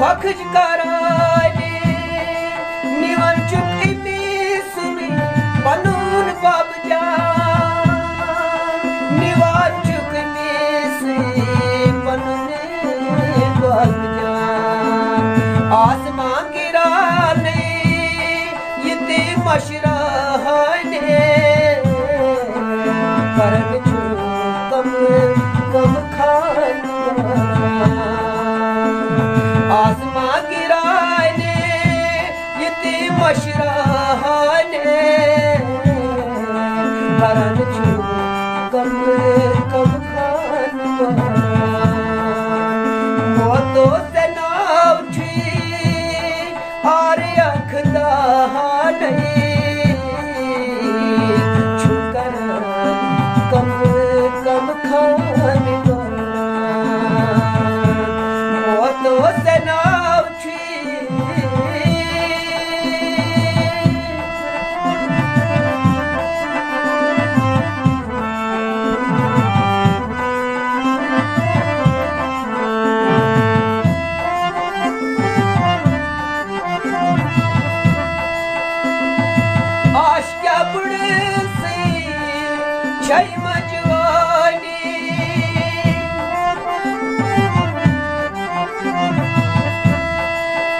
वखज कराने निवन चुकी सुनी बनून बाब जा निवार चुकी से बनून बाब जा आसमां गिराने ये ते मशराने करन छू कम कम खान आसमां गिराने ये ते मशराने करन छू कम कम खान मोतो से नाव छी आर अखदा नहीं छुकर कम कम खान मोतो से नाव छी जय मजवानी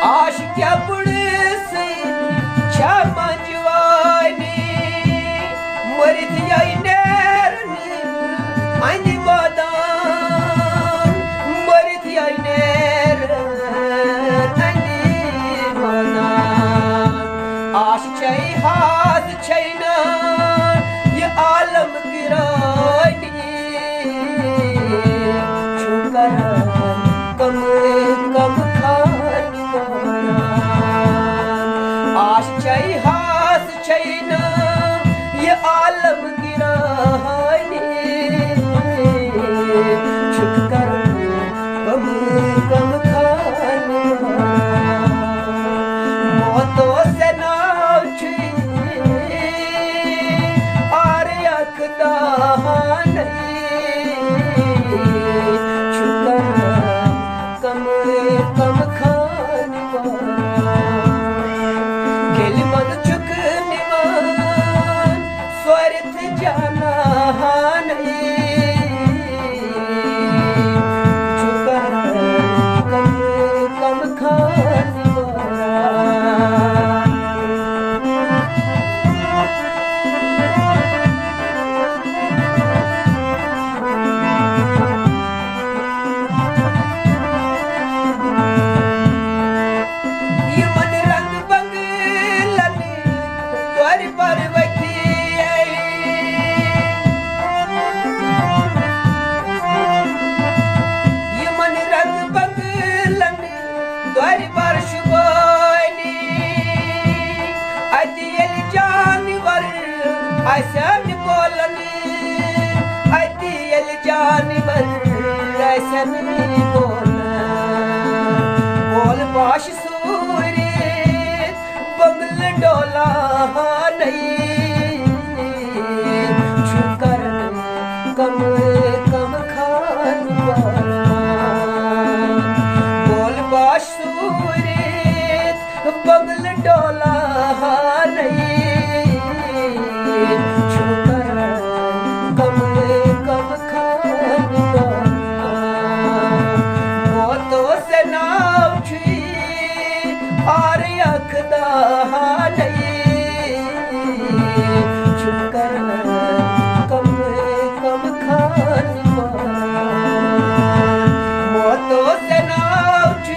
आश क्या बुढ़े से छा मजवानी मरिद जाई नेरनी आंधी बादान मरिद जाई नेर आंधी बादान आश छई हाथ छई ना ये आलम कम कम खान आश छई हाथ छई ना ये आलम गिरानी छुकर कम कम खान मोतो से नाव छी आर अखदा कम कम खान गिल मन चुक निवान स्वरथ जाना नहीं चुकर कम कम खान ऐसन बोलनी अतियल जानवर ऐसन बोलना बोल बाश सूर्य बंगल डोला नहीं छुकर कम कम खान बोल बाश सूर्य बंगल डोला नहीं कम कम खान मोतो से नाव छी आर अखदा नहीं छुकर कम कम खान मोतो से नाव छी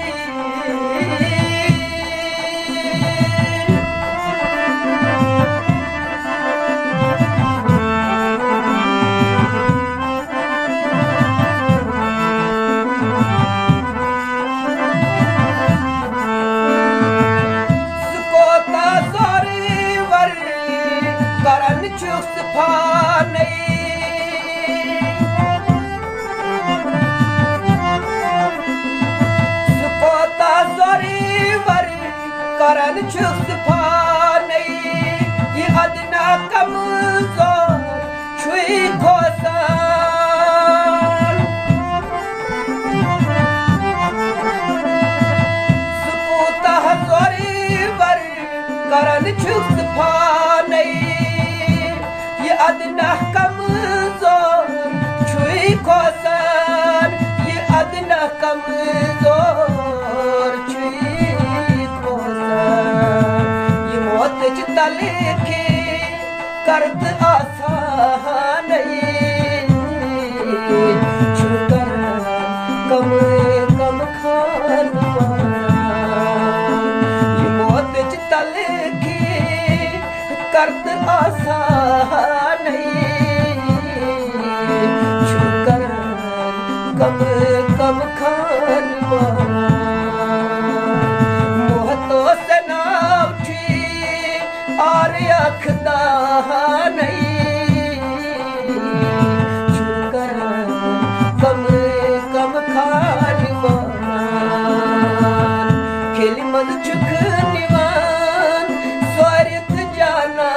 करन छुस फानी ये अदना कमजोर छुई खोसान करन छुक्स फानै ये अदना कमजोर छुई खोसन ये अदना कमजोर छुई खोसन ये मौत च तलखे करत आसान छुकर कम कम खान ये मौत च तलखे करत आसान छुकर कम कम खान मोहतो से ना उठी और अखदा छुकर कम कम खान खेली मद चुक निवान स्वर्ग जाना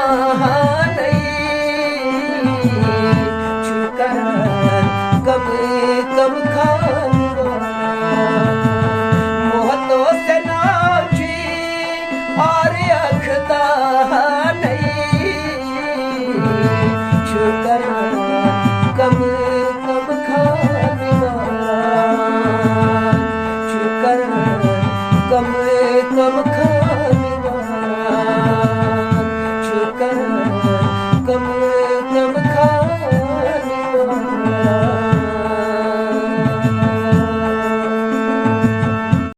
छुकर कम कम खान मोहतो से नाची और अखदा छुकर कम कम खान छुकर कम कम खान